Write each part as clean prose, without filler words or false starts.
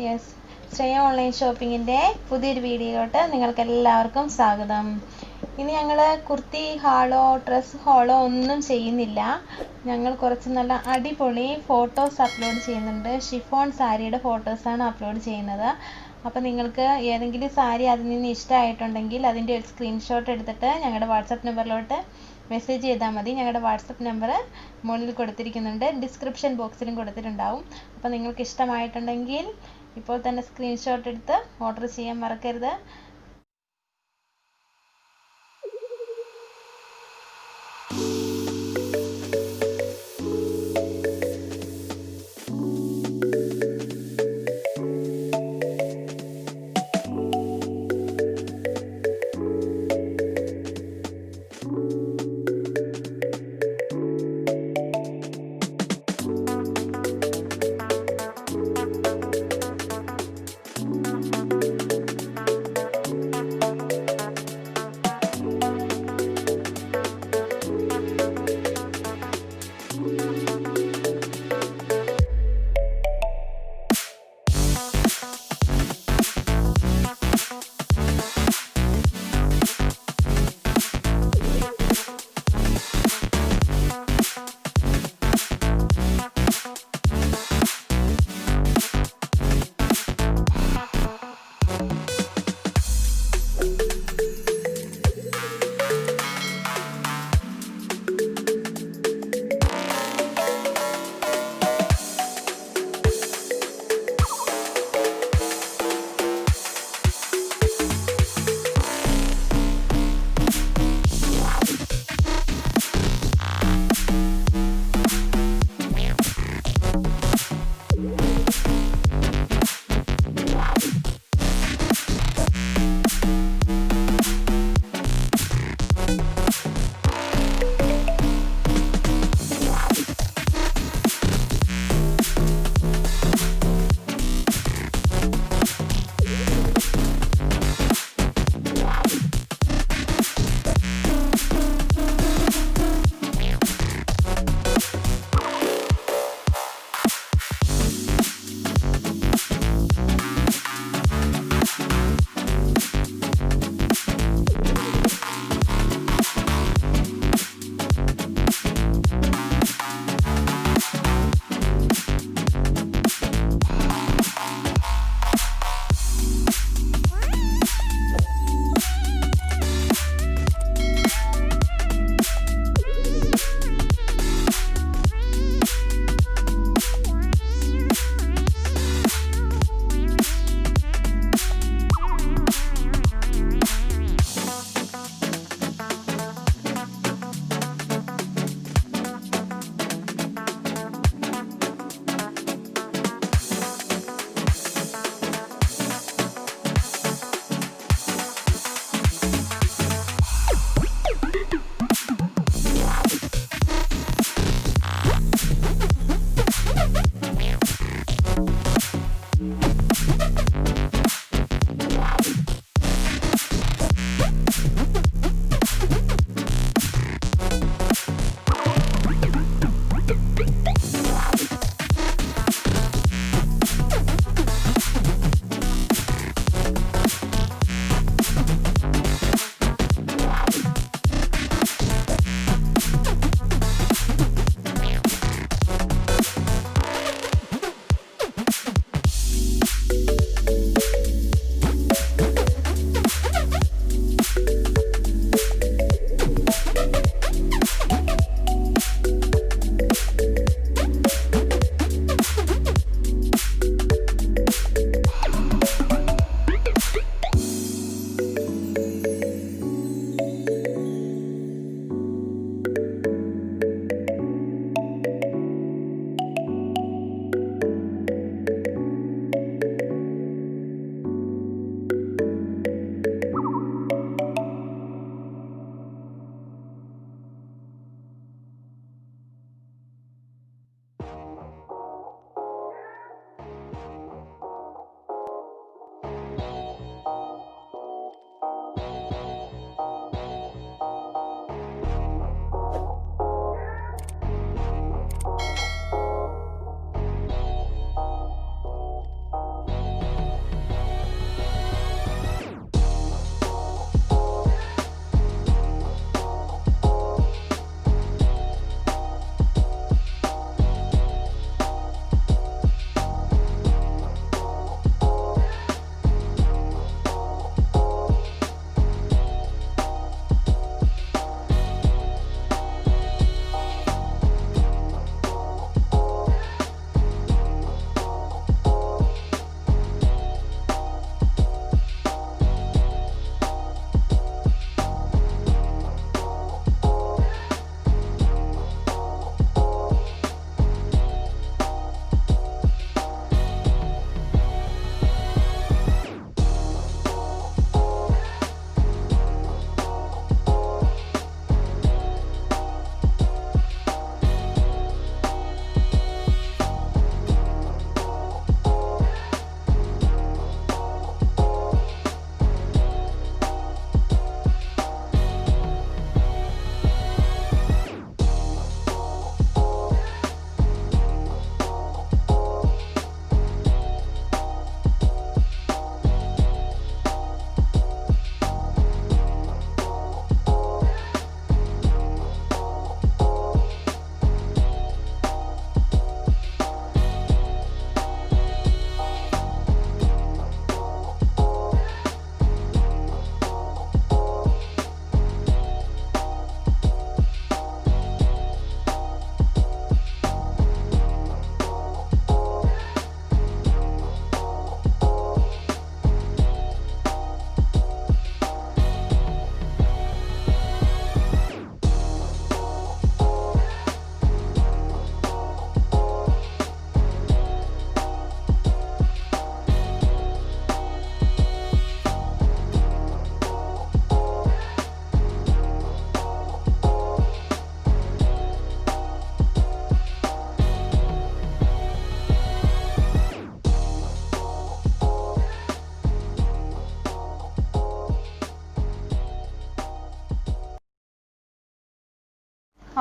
Yes, Shreya online ഷോപ്പിങ്ങിൻ്റെ പുതിയൊരു വീഡിയോയിലോട്ട് നിങ്ങൾക്ക് എല്ലാവർക്കും സ്വാഗതം. ഇനി ഞങ്ങൾ കുർത്തി ഹാളോ ഡ്രസ് ഹാളോ ഒന്നും ചെയ്യുന്നില്ല. ഞങ്ങൾ കുറച്ച് നല്ല അടിപൊളി ഫോട്ടോസ് അപ്ലോഡ് ചെയ്യുന്നുണ്ട്. ഷിഫോൺ സാരിയുടെ ഫോട്ടോസാണ് അപ്ലോഡ് ചെയ്യുന്നത്. അപ്പോൾ നിങ്ങൾക്ക് ഏതെങ്കിലും സാരി അതിൽ നിന്ന് ഇഷ്ടമായിട്ടുണ്ടെങ്കിൽ അതിൻ്റെ ഒരു സ്ക്രീൻഷോട്ട് എടുത്തിട്ട് ഞങ്ങളുടെ വാട്സപ്പ് നമ്പറിലോട്ട് മെസ്സേജ് ചെയ്താൽ മതി. ഞങ്ങളുടെ വാട്സപ്പ് നമ്പർ മുകളിൽ കൊടുത്തിരിക്കുന്നുണ്ട്, ഡിസ്ക്രിപ്ഷൻ ബോക്സിലും കൊടുത്തിട്ടുണ്ടാവും. അപ്പോൾ നിങ്ങൾക്ക് ഇഷ്ടമായിട്ടുണ്ടെങ്കിൽ ഇപ്പോൾ തന്നെ സ്ക്രീൻഷോട്ട് എടുത്ത് ഓർഡർ ചെയ്യാൻ മറക്കരുത്.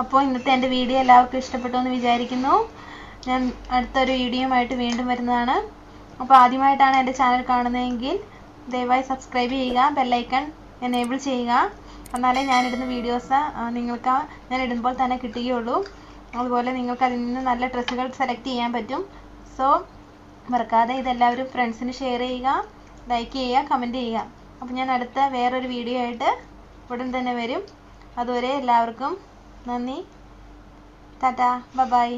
അപ്പോൾ ഇന്നത്തെ എൻ്റെ വീഡിയോ എല്ലാവർക്കും ഇഷ്ടപ്പെട്ടു എന്ന് വിചാരിക്കുന്നു. ഞാൻ അടുത്തൊരു വീഡിയോയുമായിട്ട് വീണ്ടും വരുന്നതാണ്. അപ്പോൾ ആദ്യമായിട്ടാണ് എൻ്റെ ചാനൽ കാണുന്നതെങ്കിൽ ദയവായി സബ്സ്ക്രൈബ് ചെയ്യുക, ബെല്ലൈക്കൺ എനേബിൾ ചെയ്യുക. എന്നാലേ ഞാനിടുന്ന വീഡിയോസ് നിങ്ങൾക്ക് ഞാൻ ഇടുമ്പോൾ തന്നെ കിട്ടുകയുള്ളൂ. അതുപോലെ നിങ്ങൾക്ക് അതിൽ നിന്ന് നല്ല ഡ്രസ്സുകൾ സെലക്ട് ചെയ്യാൻ പറ്റും. സോ മറക്കാതെ ഇതെല്ലാവരും ഫ്രണ്ട്സിന് ഷെയർ ചെയ്യുക, ലൈക്ക് ചെയ്യുക, കമൻറ്റ് ചെയ്യുക. അപ്പോൾ ഞാൻ അടുത്ത വേറൊരു വീഡിയോ ആയിട്ട് ഉടൻ തന്നെ വരും. അതുവരെ എല്ലാവർക്കും നന്ദി. ടാറ്റാ, ബൈ.